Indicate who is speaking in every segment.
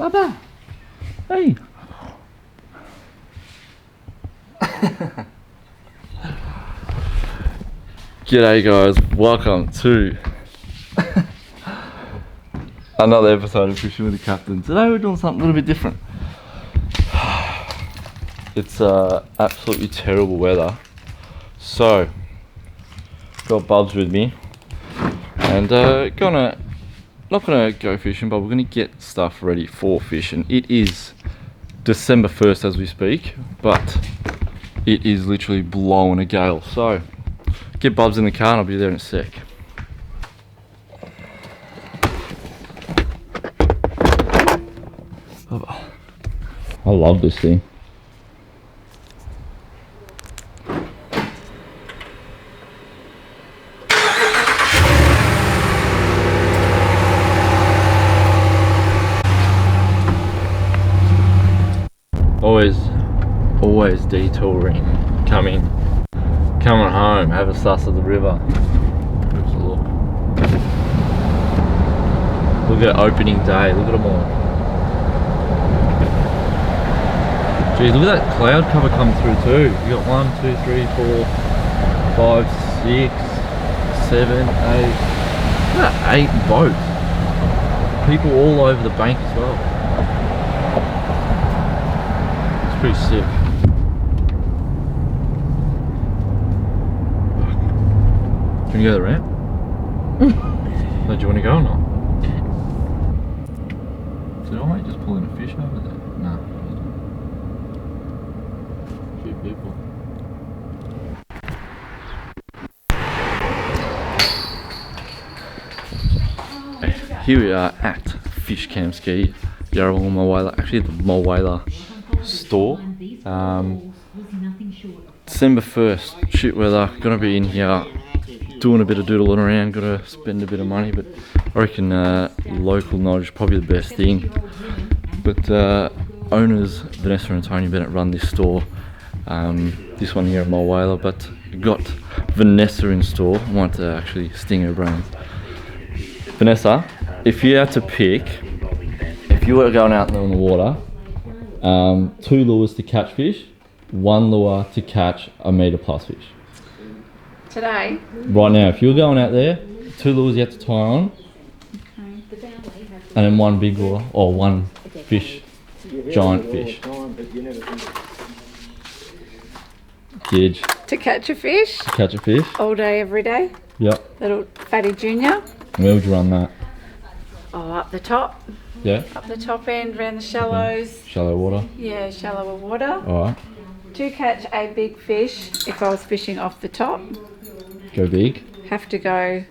Speaker 1: Bubba. Hey. G'day guys, welcome to another episode of Fishing with the Captain. Today we're doing something a little bit different. It's absolutely terrible weather, so got Bubs with me and not gonna go fishing, but we're gonna get stuff ready for fishing. It is December 1st as we speak, but it is literally blowing a gale, so get Bubs in the car and I'll be there in a sec. I love this thing. Always detouring, coming home, have a suss of the river. Let's look. Look at opening day, look at them all. Geez, look at that cloud cover coming through too. You got 1, 2, 3, 4, 5, 6, 7, 8. Look at that, 8 boats. People all over the bank as well. It's pretty sick. Do you want to go to the ramp? No, do you want to go or not? Did I just pull in a fish over there? No. A few people. Here we are at Fish Camp Ski, Yarrawonga Mulwala, actually at the Mulwala store. December 1st, shit weather, gonna be in here doing a bit of doodling around, gotta spend a bit of money, but I reckon local knowledge is probably the best thing. But owners Vanessa and Tony Bennett run this store, this one here at Mulwala, but got Vanessa in store. I want to actually sting her brains. Vanessa, if you had to pick, if you were going out in the water, 2 lures to catch fish, 1 lure to catch a metre plus fish.
Speaker 2: Today?
Speaker 1: Right now, if you're going out there, 2 lures you have to tie on, and then 1 big lure, or 1 fish, giant fish. Gidge.
Speaker 2: To catch a fish?
Speaker 1: To catch a fish?
Speaker 2: All day, every day?
Speaker 1: Yep.
Speaker 2: Little fatty junior?
Speaker 1: Where would you run that?
Speaker 2: Oh, up the top.
Speaker 1: Yeah?
Speaker 2: Up the top end, around the shallows.
Speaker 1: Shallow water?
Speaker 2: Yeah, shallower water.
Speaker 1: Alright.
Speaker 2: To catch a big fish, if I was fishing off the top,
Speaker 1: Go big?
Speaker 2: have to go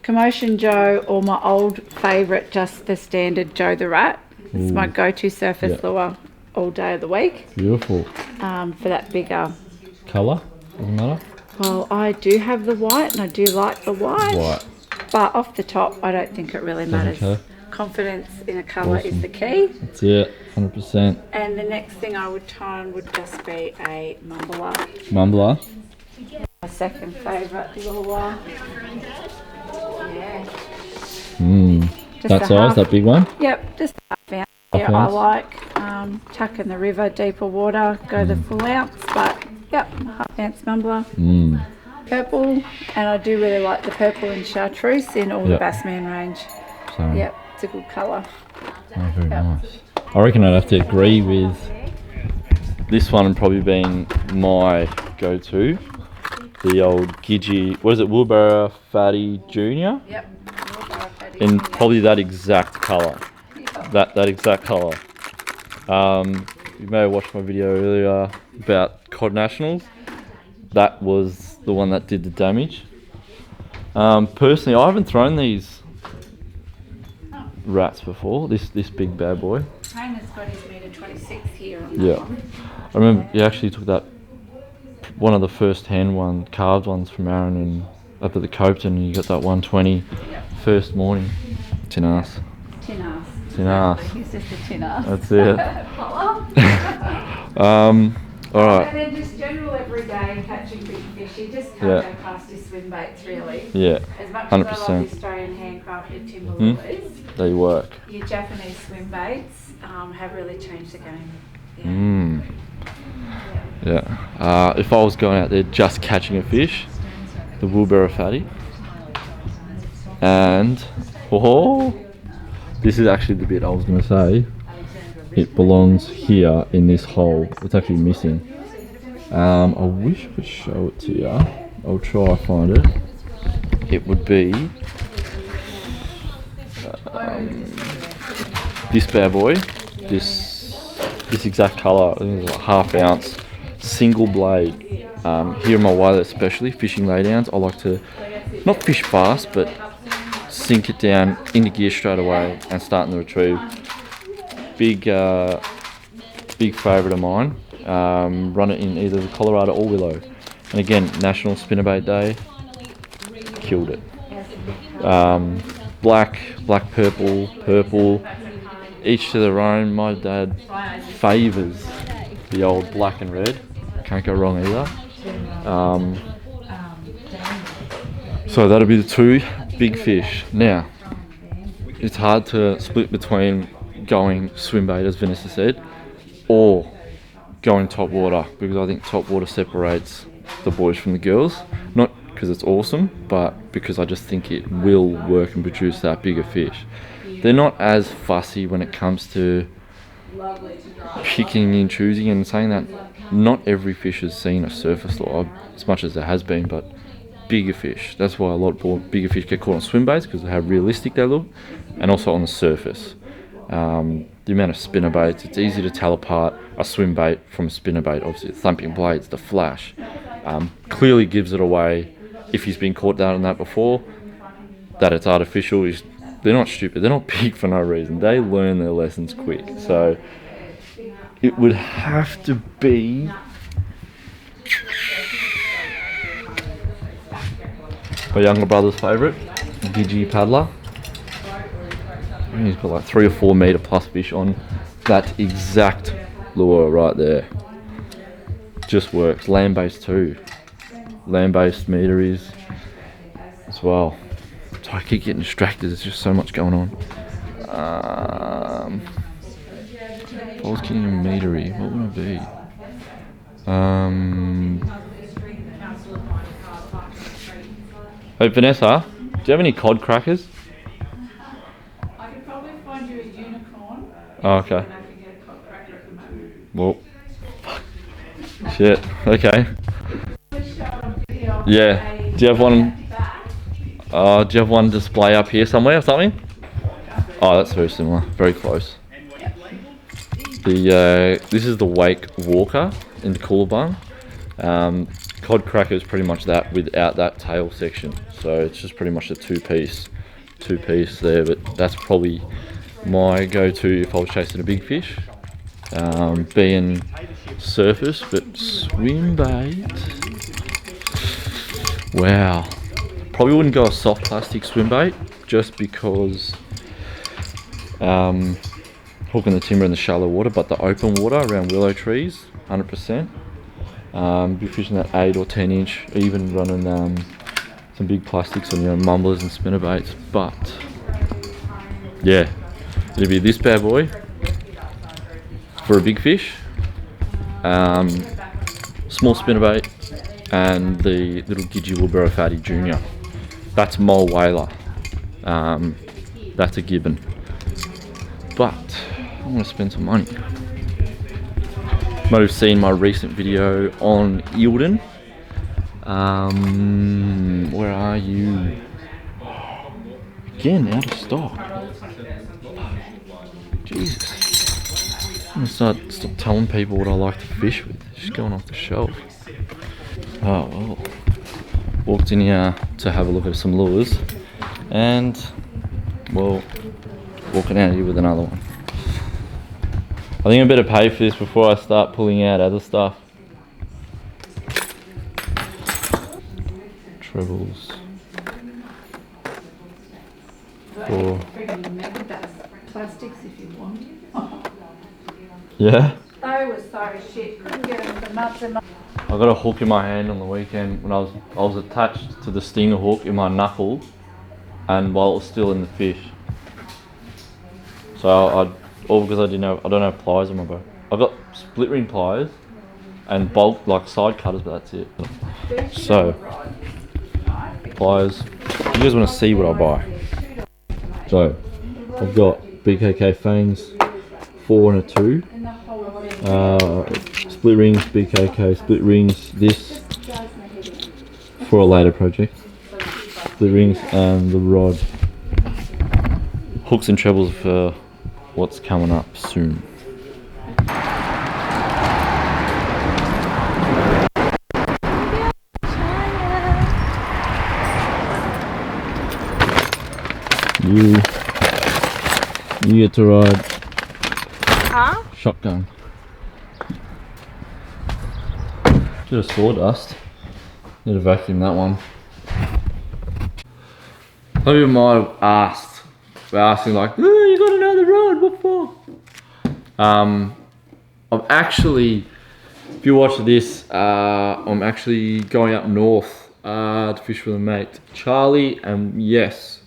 Speaker 2: Commotion Joe or my old favourite, just the standard Joe the Rat. It's my go-to surface lure all day of the week.
Speaker 1: Beautiful.
Speaker 2: For that bigger
Speaker 1: Colour? Doesn't matter?
Speaker 2: Well, I do have the white and I do like the white.
Speaker 1: White.
Speaker 2: But off the top, I don't think it really matters.
Speaker 1: Okay.
Speaker 2: Confidence in a colour
Speaker 1: Awesome.
Speaker 2: is the key.
Speaker 1: That's it, 100%.
Speaker 2: And the next thing I would tie on would just be a mumbler.
Speaker 1: Mumbler?
Speaker 2: My second favourite lure. Yeah. Just
Speaker 1: That
Speaker 2: a
Speaker 1: size,
Speaker 2: half-
Speaker 1: that big one?
Speaker 2: Yep, just a half ounce.
Speaker 1: Half
Speaker 2: Yeah, I
Speaker 1: ounce?
Speaker 2: like tuck in the river, deeper water, go the full ounce, but yep, half ounce mumbler. Purple, and I do really like the purple and chartreuse in all the Bassman range.
Speaker 1: So,
Speaker 2: Yep, it's a good colour.
Speaker 1: Oh, very nice. I reckon I'd have to agree with this one probably being my go-to. The old Gidgee, what is it, Wheelbarrow Fatty Junior?
Speaker 2: Yep.
Speaker 1: In probably that exact colour. That exact colour. You may have watched my video earlier about Cod Nationals. That was the one that did the damage. Personally, I haven't thrown these rats before. This big bad boy.
Speaker 2: Taylor's got his metre 26 here on
Speaker 1: Yeah. I remember you actually took that, one of the first hand carved ones from Aaron and up at the Copeton, and you got that 120 first morning. Tin ass.
Speaker 2: Tin ass.
Speaker 1: Tin ass.
Speaker 2: He's just a tin ass.
Speaker 1: That's it. Alright.
Speaker 2: And then just general everyday catching big fish. You just can't go past your swim baits, really.
Speaker 1: Yeah.
Speaker 2: As much as I
Speaker 1: 100%.
Speaker 2: love the Australian handcrafted timber lures,
Speaker 1: they work.
Speaker 2: Your Japanese swim baits have really changed the game.
Speaker 1: Yeah. If I was going out there just catching a fish, the wheelbarrow fatty, and this is actually the bit I was going to say. It belongs here in this hole. It's actually missing. I wish I could show it to you. I'll try to find it. It would be this bad boy. This exact colour. I think it's like ½ ounce, single blade. Here in my Wailer, especially fishing laydowns, I like to not fish fast, but sink it down into gear straight away and starting to retrieve. Big favourite of mine. Run it in either the Colorado or Willow. And again, National Spinnerbait Day. Killed it. Black, purple. Each to their own. My dad favours the old black and red. Can't go wrong either. So that'll be the two big fish. Now, it's hard to split between going swim bait, as Vanessa said, or going top water, because I think top water separates the boys from the girls. Not because it's awesome, but because I just think it will work and produce that bigger fish. They're not as fussy when it comes to picking and choosing, and saying that not every fish has seen a surface lure, as much as there has been, but bigger fish. That's why a lot of bigger fish get caught on swim baits, because of how realistic they look, and also on the surface. The amount of spinner baits, it's easy to tell apart a swim bait from a spinner bait. Obviously the thumping blades, the flash, clearly gives it away. If he's been caught down on that before, that it's artificial. They're not stupid, they're not big for no reason. They learn their lessons quick. So it would have to be my younger brother's favourite, Digi Paddler. He's got like 3 or 4 metre plus fish on that exact lure right there. Just works. Land based too. Land based meter is as well. So I keep getting distracted. There's just so much going on. If I was getting a metery, what would it be? Hey Vanessa, do you have any cod crackers?
Speaker 2: I could probably find you a unicorn.
Speaker 1: Oh, okay. Well, shit. Okay. Yeah. Do you have one? Do you have one display up here somewhere or something? Oh, that's very similar. Very close. This is the Wake Walker in the Coolabung. Cod cracker is pretty much that without that tail section. So it's just pretty much a two-piece there. But that's probably my go-to if I was chasing a big fish. Being surface, but swim bait. Wow. Probably wouldn't go a soft plastic swim bait just because hooking the timber in the shallow water, but the open water around willow trees, 100%. Be fishing that 8 or 10 inch, even running some big plastics on mumblers and spinner baits. But yeah, it'll be this bad boy for a big fish, small spinnerbait, and the little Gidgee Wheelbarrow Fatty Junior. That's Mole Whaler. That's a gibbon. But I'm gonna spend some money. Might have seen my recent video on Eildon. Where are you? Again, out of stock. Jesus. I'm gonna stop telling people what I like to fish with. It's just going off the shelf. Oh well. Walked in here to have a look at some lures, and well, walking out here with another one. I think I better pay for this before I start pulling out other stuff. Trebles. For
Speaker 2: Plastics if you want.
Speaker 1: yeah.
Speaker 2: They were so shit. Couldn't get them for months and months.
Speaker 1: I got a hook in my hand on the weekend when I was attached to the stinger hook in my knuckle, and while it was still in the fish. So all because I don't have pliers on my boat. I've got split ring pliers and bolt like side cutters, but that's it. So pliers. You guys want to see what I buy? So I've got BKK fangs, 4 and a 2. Split rings, BKK split rings. This for a later project. Split rings and the rod. Hooks and trebles for what's coming up soon. You get to ride shotgun. Bit of sawdust. Need to vacuum that one. Some people might have asked. They're asking like, "Oh, you got another rod? What for?" I'm actually, if you watch this, I'm actually going up north to fish with a mate, Charlie, and yes,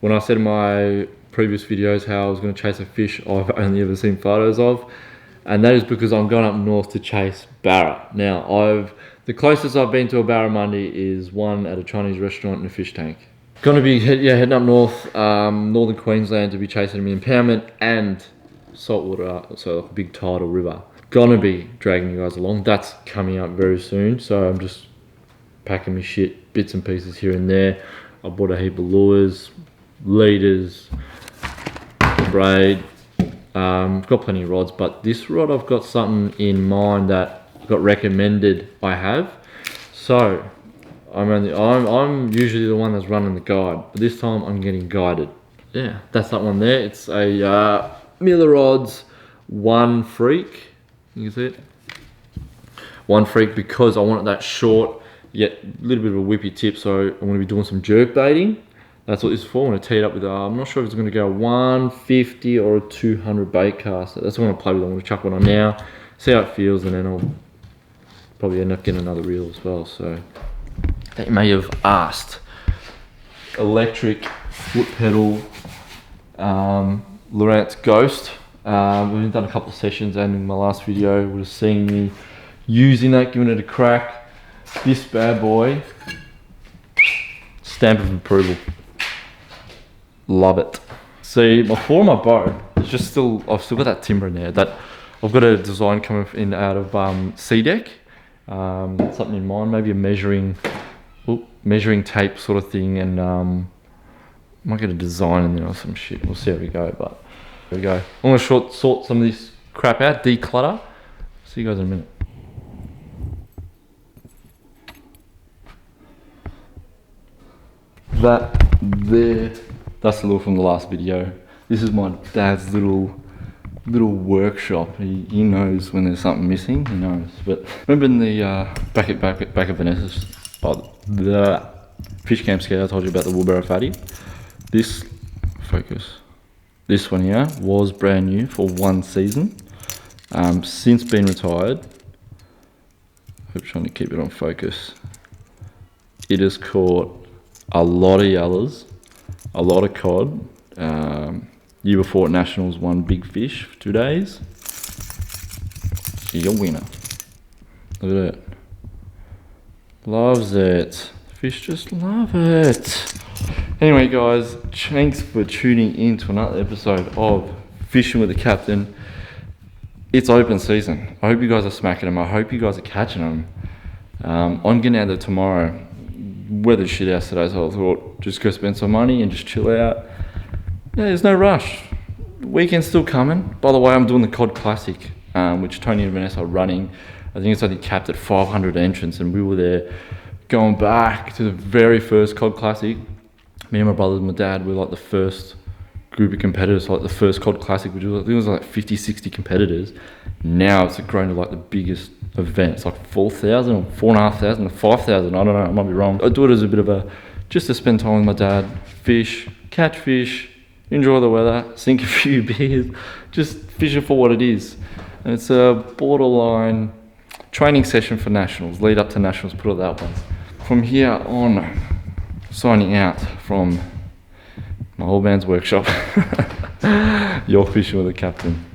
Speaker 1: when I said in my previous videos how I was going to chase a fish I've only ever seen photos of, and that is because I'm going up north to chase barra. Now, the closest I've been to a barramundi is one at a Chinese restaurant in a fish tank. Going to be heading up north, northern Queensland, to be chasing them in impoundment and saltwater, so like a big tidal river. Gonna be dragging you guys along. That's coming up very soon, so I'm just packing my shit, bits and pieces here and there. I bought a heap of lures, leaders, braid. Got plenty of rods, but this rod I've got something in mind that got recommended I have. So I'm usually the one that's running the guide, but this time I'm getting guided. Yeah, that's that one there. It's a Miller Rods One Freak. You can see it. One Freak, because I wanted that short yet a little bit of a whippy tip, so I'm going to be doing some jerk baiting. That's what this is for. I'm going to tee it up with, I'm not sure if it's going to go 150 or a 200 bait cast. That's what I'm going to play with. I'm going to chuck one on now, see how it feels, and then I'll probably end up getting another reel as well. So they may have asked. Electric foot pedal, Lowrance Ghost. We've done a couple of sessions, and in my last video would have seen me using that, giving it a crack. This bad boy, stamp of approval. Love it. See, before my boat, it's just I've still got that timber in there. That I've got a design coming in out of C-Deck. Something in mind, maybe a measuring tape sort of thing, and might get a design in there or some shit. We'll see how we go, but there we go. I'm gonna sort some of this crap out, declutter. See you guys in a minute. That there, that's the lure from the last video. This is my dad's little workshop. He knows when there's something missing. He knows. But remember in the back at Vanessa's, the fish camp scare, I told you about the Woolbarrow fatty. This one here was brand new for one season. Since been retired. Hope trying to keep it on focus. It has caught a lot of yellows, a lot of cod. Year before at Nationals, won big fish for 2 days. You're a winner. Look at it. Loves it. Fish just love it. Anyway guys, thanks for tuning in to another episode of Fishing with the Captain. It's open season. I hope you guys are smacking them. I hope you guys are catching them. I'm getting out there tomorrow. Weather's shit out today, so I thought just go spend some money and just chill out. Yeah, there's no rush. The weekend's still coming. By the way, I'm doing the Cod Classic, which Tony and Vanessa are running. I think it's only capped at 500 entrants, and we were there going back to the very first Cod Classic. Me and my brothers and my dad were like the first group of competitors, like the first Cod Classic, which was, I think it was like 50, 60 competitors. Now it's grown to like the biggest event. It's like 4,000 or 4,500 or 5,000. I don't know, I might be wrong. I do it as a bit of just to spend time with my dad, fish, catch fish, enjoy the weather, sink a few beers, just fish it for what it is. And it's a borderline training session for Nationals, lead up to Nationals, put it that way. From here on, signing out from my old man's workshop. You're fishing with the captain.